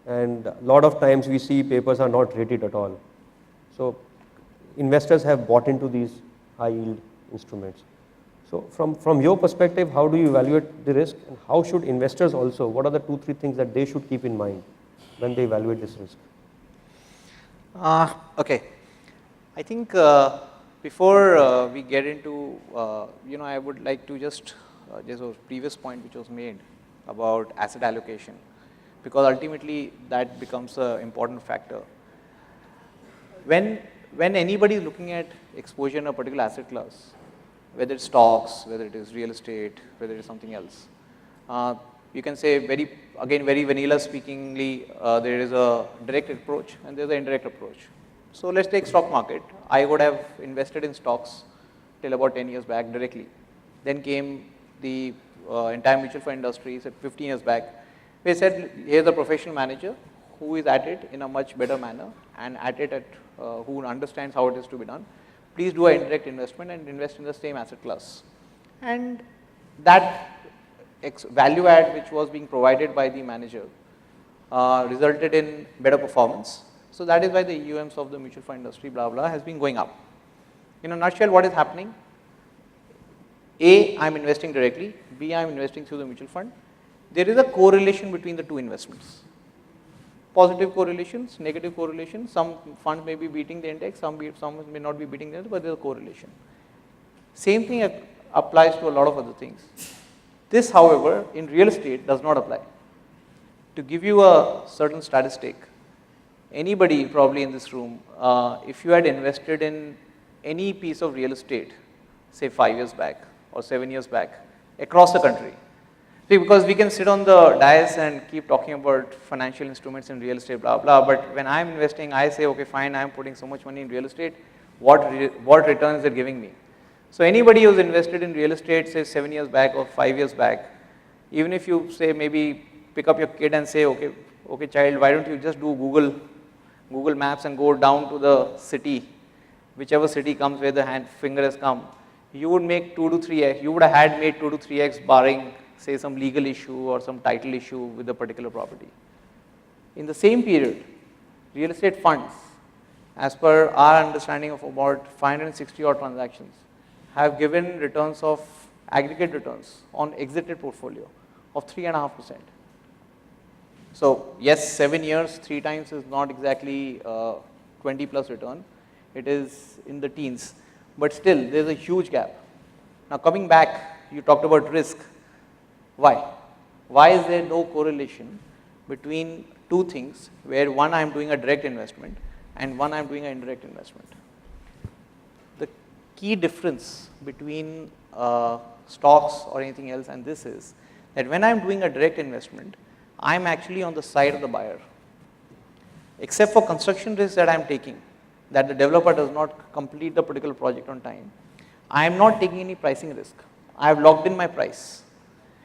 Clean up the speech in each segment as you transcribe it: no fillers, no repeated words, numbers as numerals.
and a lot of times we see papers are not rated at all. So investors have bought into these high yield instruments. So from your perspective, how do you evaluate the risk, and how should investors also, what are the 2-3 things that they should keep in mind when they evaluate this risk? Okay. I think before we get into, I would like to just, there's a previous point which was made about asset allocation, because ultimately that becomes an important factor. When anybody is looking at exposure in a particular asset class, whether it's stocks, whether it is real estate, whether it is something else, you can say very vanilla speakingly, there is a direct approach and there's an indirect approach. So let's take stock market. I would have invested in stocks till about 10 years back directly. Then came the entire mutual fund industry, said 15 years back. We said, here's a professional manager who is at it in a much better manner and at it at who understands how it is to be done. Please do an indirect investment and invest in the same asset class. And that value add which was being provided by the manager resulted in better performance. So that is why the EUMs of the mutual fund industry, blah, blah, has been going up. In a nutshell, what is happening? A, I'm investing directly. B, I'm investing through the mutual fund. There is a correlation between the two investments. Positive correlations, negative correlations. Some funds may be beating the index, some may not be beating the index, but there's a correlation. Same thing applies to a lot of other things. This, however, in real estate does not apply. To give you a certain statistic, anybody probably in this room, if you had invested in any piece of real estate, say 5 years back or 7 years back, across the country, see, because we can sit on the dais and keep talking about financial instruments in real estate, blah, blah, but when I'm investing, I say, okay, fine, I'm putting so much money in real estate, what returns they're giving me. So anybody who's invested in real estate, say 7 years back or 5 years back, even if you say maybe pick up your kid and say, okay child, why don't you just do Google Maps and go down to the city, whichever city comes where the finger has come, you would make 2 to 3x, you would have had made 2 to 3x barring say some legal issue or some title issue with a particular property. In the same period, real estate funds, as per our understanding of about 560 odd transactions, have given returns of aggregate returns on exited portfolio of 3.5%. So yes, 7 years, 3 times is not exactly 20 plus return. It is in the teens, but still there's a huge gap. Now coming back, you talked about risk. Why? Why is there no correlation between two things where one I'm doing a direct investment and one I'm doing an indirect investment? The key difference between stocks or anything else and this is that when I'm doing a direct investment, I'm actually on the side of the buyer. Except for construction risks that I'm taking, that the developer does not complete the particular project on time, I am not taking any pricing risk. I have locked in my price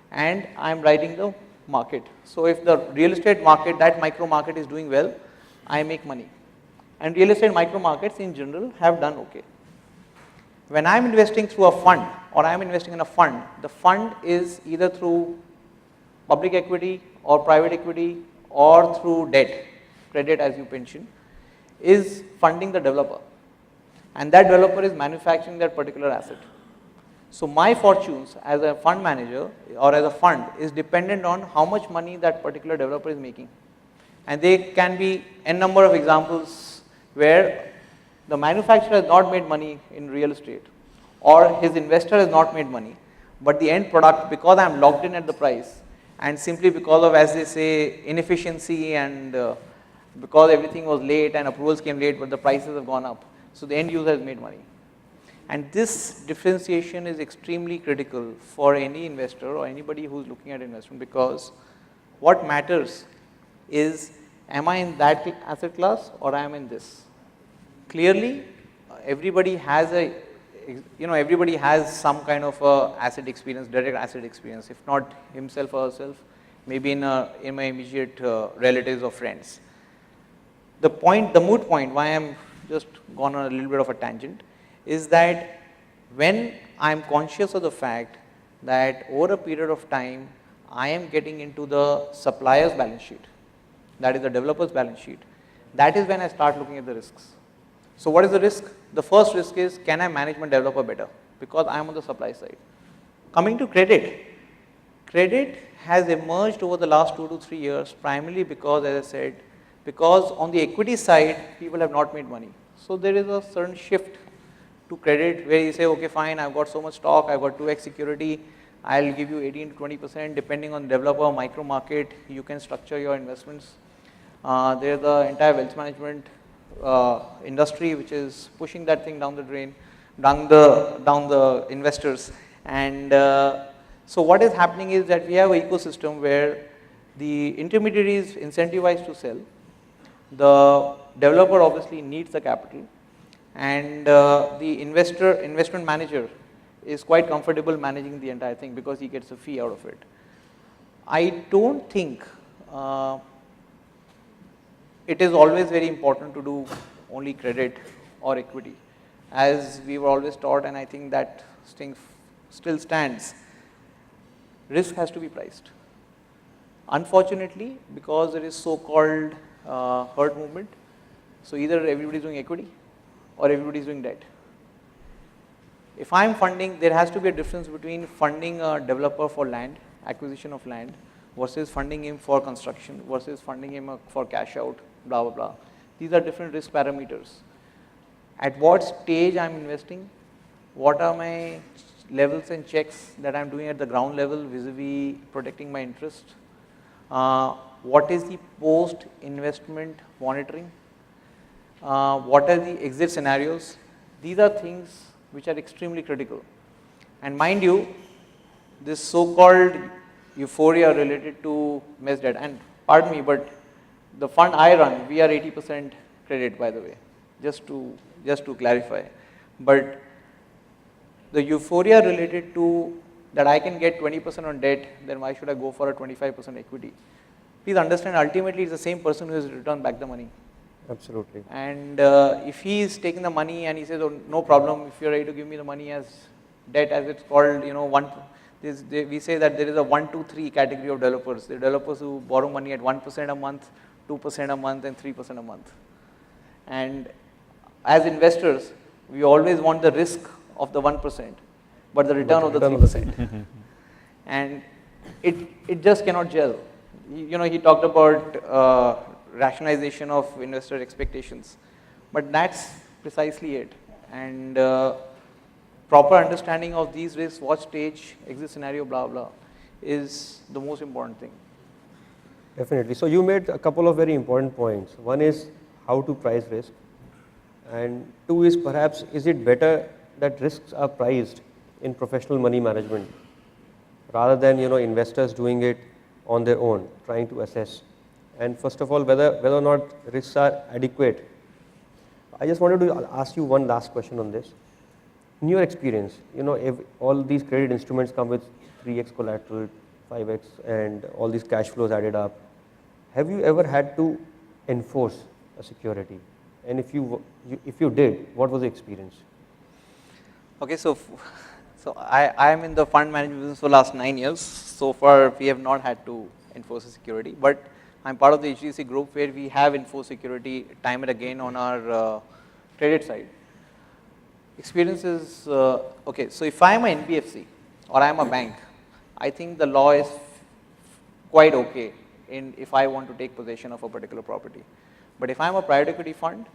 and I am riding the market. So if the real estate market, that micro market is doing well, I make money. And real estate micro markets in general have done okay. When I am investing through a fund or I am investing in a fund, the fund is either through public equity or private equity or through debt, credit as you mentioned, is funding the developer. And that developer is manufacturing that particular asset. So my fortunes as a fund manager or as a fund is dependent on how much money that particular developer is making. And there can be n number of examples where the manufacturer has not made money in real estate or his investor has not made money, but the end product, because I am locked in at the price and simply because of, as they say, inefficiency and because everything was late and approvals came late, but the prices have gone up. So the end user has made money. And this differentiation is extremely critical for any investor or anybody who's looking at investment, because what matters is, am I in that asset class or I am in this? Clearly, everybody has everybody has some kind of asset experience, direct asset experience, if not himself or herself, maybe in my immediate relatives or friends. The moot point, why I'm just gone on a little bit of a tangent, is that when I'm conscious of the fact that over a period of time, I am getting into the supplier's balance sheet. that is the developer's balance sheet, that is when I start looking at the risks. So what is the risk? The first risk is, can I manage my developer better? Because I am on the supply side. Coming to credit, credit has emerged over the last 2 to 3 years primarily because, as I said, because on the equity side, people have not made money. So there is a certain shift to credit where you say, okay, fine, I've got so much stock, I've got 2x security, I'll give you 18 to 20% depending on developer, micro market, you can structure your investments. There's the entire wealth management industry which is pushing that thing down the drain, down the investors. And so what is happening is that we have an ecosystem where the intermediary is incentivized to sell, the developer obviously needs the capital, and the investment manager is quite comfortable managing the entire thing because he gets a fee out of it. I don't think it is always very important to do only credit or equity, as we were always taught, and I think that still stands. Risk has to be priced. Unfortunately, because there is so-called herd movement, so either everybody is doing equity or everybody is doing debt. If I am funding, there has to be a difference between funding a developer for land, acquisition of land, versus funding him for construction, versus funding him for cash out, blah, blah, blah. These are different risk parameters. At what stage I am investing, what are my levels and checks that I am doing at the ground level vis-a-vis protecting my interest, what is the post-investment monitoring, what are the exit scenarios. These are things which are extremely critical. And mind you, this so-called euphoria related to mesh debt, and pardon me, but the fund I run, we are 80% credit, by the way, just to clarify. But the euphoria related to that I can get 20% on debt, then why should I go for a 25% equity? Please understand, ultimately it's the same person who has returned back the money. Absolutely. And if he is taking the money and he says, oh, no problem, if you're ready to give me the money as debt, as it's called, you know, we say that there is a 1, 2, 3 category of developers. The developers who borrow money at 1% a month, 2% a month, and 3% a month. And as investors, we always want the risk of the 1%, but the return of the 3%. And it just cannot gel. You know, he talked about rationalization of investor expectations, but that's precisely it. And proper understanding of these risks, what stage, exit scenario, blah, blah, is the most important thing. Definitely. So you made a couple of very important points. One is how to price risk, and two is perhaps, is it better that risks are priced in professional money management rather than, you know, investors doing it on their own, trying to assess. And first of all, whether or not risks are adequate. I just wanted to ask you one last question on this. In your experience, you know, if all these credit instruments come with 3x collateral, 5x, and all these cash flows added up, have you ever had to enforce a security? And if you did, what was the experience? Okay, so I am in the fund management business for the last 9 years. So far, we have not had to enforce a security, but I'm part of the HDFC group where we have enforced security time and again on our credit side. Experience is, okay, so if I am an NBFC or I am a bank, I think the law is quite okay if I want to take possession of a particular property. But if I am a private equity fund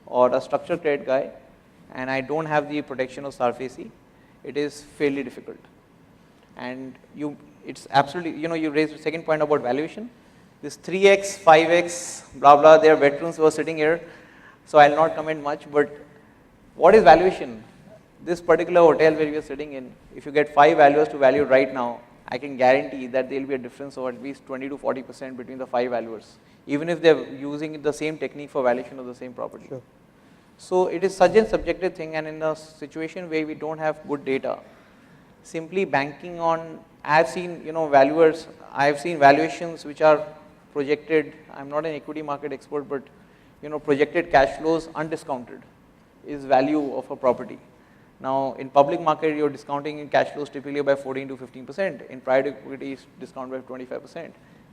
or a structured credit guy and I don't have the protection of SARFAESI, it is fairly difficult. And it's absolutely, you know, you raised the second point about valuation. This 3x, 5x, blah, blah, they are veterans who are sitting here, so I'll not comment much, but what is valuation? This particular hotel where we are sitting in, if you get 5 valuers to value right now, I can guarantee that there will be a difference of at least 20 to 40% between the 5 valuers, even if they're using the same technique for valuation of the same property. Sure. So it is such a subjective thing, and in a situation where we don't have good data, simply banking on, I've seen, you know, valuers, I've seen valuations which are projected, I'm not an equity market expert, but, you know, projected cash flows undiscounted is value of a property. Now, in public market, you're discounting in cash flows typically by 14 to 15%. In private equity, it's discounted by 25%.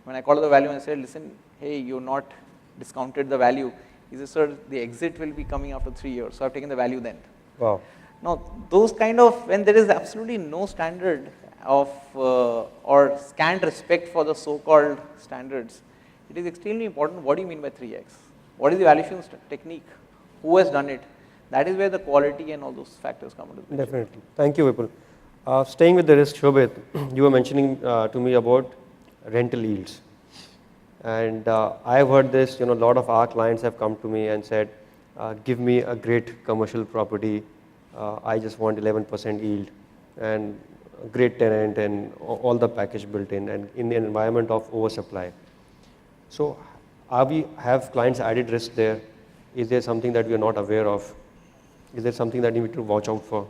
When I called the value and I said, listen, hey, you're not discounted the value. He said, sir, the exit will be coming after 3 years. So I've taken the value then. Wow. Now, those kind of, when there is absolutely no standard of or scant respect for the so-called standards, it is extremely important. What do you mean by 3x? What is the valuation technique? Who has done it? That is where the quality and all those factors come into play. Definitely. Thank you, Vipul. Staying with the risk, Shobhit, you were mentioning to me about rental yields. And I've heard this, a lot of our clients have come to me and said, give me a great commercial property. I just want 11% yield and a great tenant and all the package built in and in an environment of oversupply. So have clients added risk there? Is there something that we are not aware of? Is there something that you need to watch out for?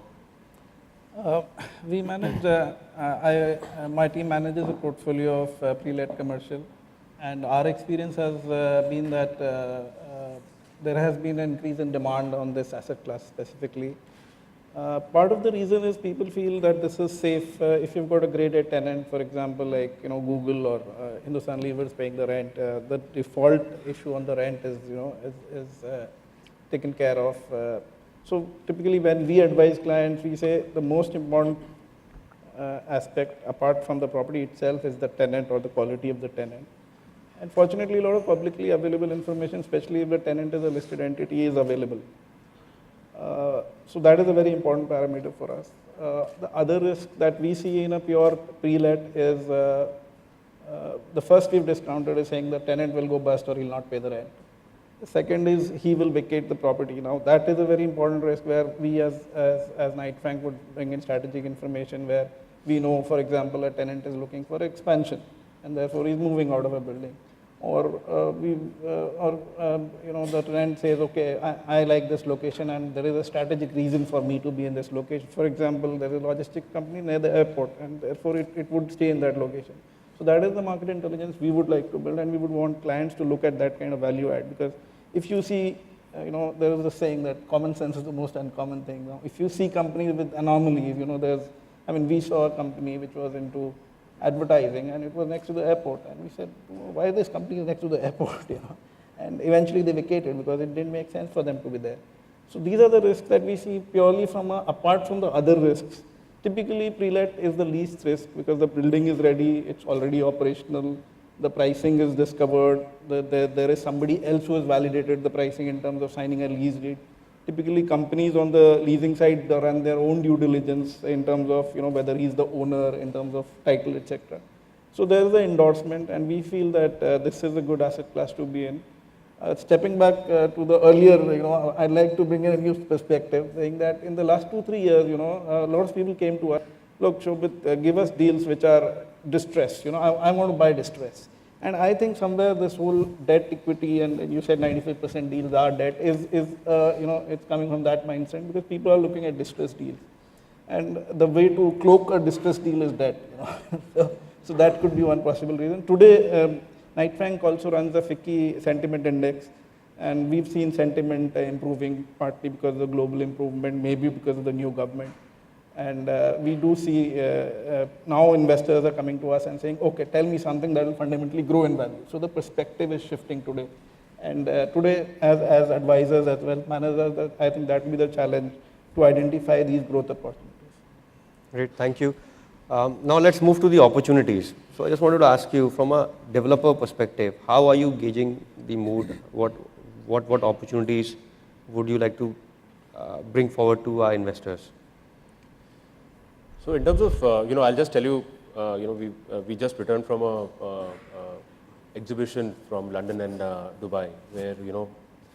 We manage, my team manages a portfolio of pre-let commercial, and our experience has been that there has been an increase in demand on this asset class specifically. Part of the reason is people feel that this is safe. If you've got a grade A tenant, for example, like Google or Hindustan Lever is paying the rent, the default issue on the rent is taken care of. So typically when we advise clients, we say the most important aspect apart from the property itself is the tenant or the quality of the tenant. And fortunately, a lot of publicly available information, especially if the tenant is a listed entity, is available. So that is a very important parameter for us. The other risk that we see in a pure pre-let is the first we've discounted is saying the tenant will go bust or he'll not pay the rent. The second is he will vacate the property. Now that is a very important risk where we as Knight Frank would bring in strategic information where we know, for example, a tenant is looking for expansion and therefore he's moving out of a building. Or the tenant says, okay, I like this location and there is a strategic reason for me to be in this location. For example, there is a logistics company near the airport and therefore it would stay in that location. So that is the market intelligence we would like to build, and we would want clients to look at that kind of value add, because if you see, there is a saying that common sense is the most uncommon thing. Now, if you see companies with anomalies, we saw a company which was into advertising and it was next to the airport, and we said, why is this company next to the airport? And eventually they vacated because it didn't make sense for them to be there. So these are the risks that we see purely from apart from the other risks. Typically pre-let is the least risk because the building is ready, it's already operational, the pricing is discovered, there is somebody else who has validated the pricing in terms of signing a lease deed. Typically companies on the leasing side run their own due diligence in terms of whether he's the owner, in terms of title, etc. So there is an endorsement, and we feel that this is a good asset class to be in. Stepping back to the earlier, I'd like to bring in a new perspective, saying that in the last 2-3 years, a lot of people came to us, look, Shobhit, give us deals which are distressed. I want to buy distress. And I think somewhere this whole debt equity, and you said 95% deals are debt, is it's coming from that mindset because people are looking at distressed deals. And the way to cloak a distressed deal is debt. So that could be one possible reason. Today, Knight Frank also runs a FICCI sentiment index, and we've seen sentiment improving partly because of the global improvement, maybe because of the new government. And we do see now investors are coming to us and saying, okay, tell me something that will fundamentally grow in value. So the perspective is shifting today. And today, as advisors, as wealth managers, I think that will be the challenge to identify these growth opportunities. Great, thank you. Now let's move to the opportunities. So I just wanted to ask you, from a developer perspective, how are you gauging the mood? What opportunities would you like to bring forward to our investors? So in terms of, I'll just tell you, we just returned from a exhibition from London and Dubai, where,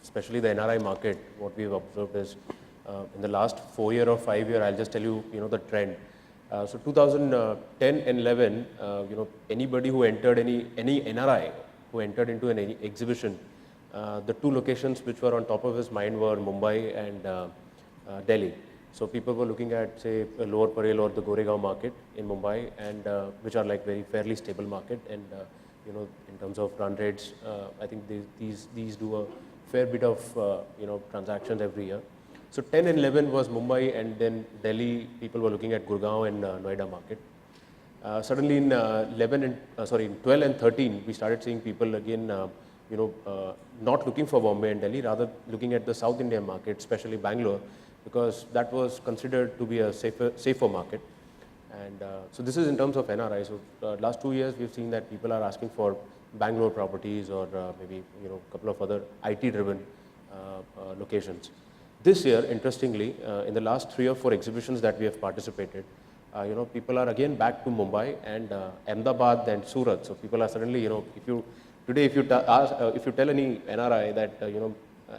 especially the NRI market, what we've observed is in the last 4 year or 5 year, I'll just tell you, the trend. So 2010 and 11, anybody who entered any NRI who entered into an exhibition, the two locations which were on top of his mind were Mumbai and Delhi. So people were looking at, say, Lower Parel or the Goregaon market in Mumbai, and which are like very fairly stable market, and in terms of run rates, I think these do a fair bit of transactions every year. So 10 and 11 was Mumbai, and then Delhi people were looking at Gurgaon and Noida market. Suddenly in 12 and 13, we started seeing people again, not looking for Bombay and Delhi, rather looking at the South Indian market, especially Bangalore, because that was considered to be a safer market. And so this is in terms of NRI. So last 2 years, we've seen that people are asking for Bangalore properties or maybe a couple of other IT-driven locations. This year, interestingly, in the last 3 or 4 exhibitions that we have participated, people are again back to Mumbai and Ahmedabad and Surat. So people are suddenly, if you tell any NRI that,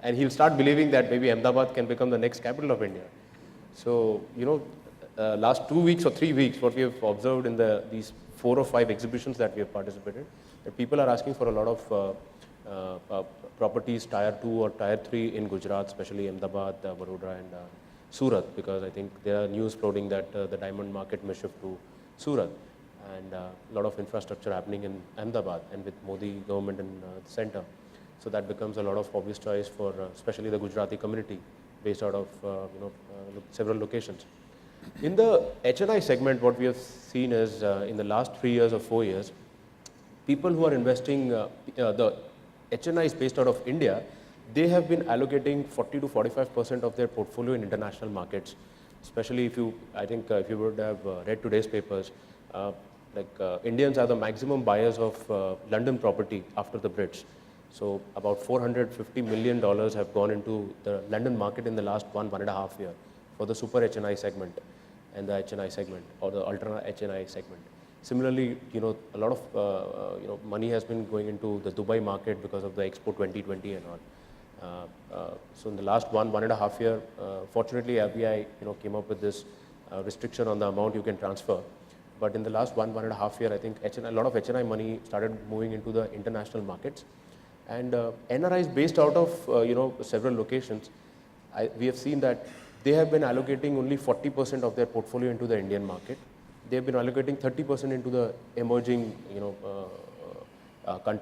and he'll start believing that maybe Ahmedabad can become the next capital of India. So, last 2 weeks or 3 weeks, what we have observed in these 4 or 5 exhibitions that we have participated, that people are asking for a lot of properties tier 2 or tier 3 in Gujarat, especially Ahmedabad, Vadodara and Surat, because I think there are news floating that the diamond market may shift to Surat, and a lot of infrastructure happening in Ahmedabad and with Modi government in the center. So that becomes a lot of obvious choice for especially the Gujarati community based out of several locations. In the HNI segment, what we have seen is in the last 3 years or 4 years, people who are investing, the HNIs based out of India, they have been allocating 40 to 45% of their portfolio in international markets. Especially if you would have read today's papers, Indians are the maximum buyers of London property after the Brits. So about $450 million have gone into the London market in the last 1.5 years for the super HNI segment and the HNI segment or the ultra HNI segment. Similarly, a lot of money has been going into the Dubai market because of the Expo 2020 and all. So in the last 1.5 years, fortunately RBI came up with this restriction on the amount you can transfer. But in the last 1.5 years, I think a lot of HNI money started moving into the international markets, and NRIs based out of several locations. We have seen that they have been allocating only 40% of their portfolio into the Indian market. They have been allocating 30% into the emerging countries.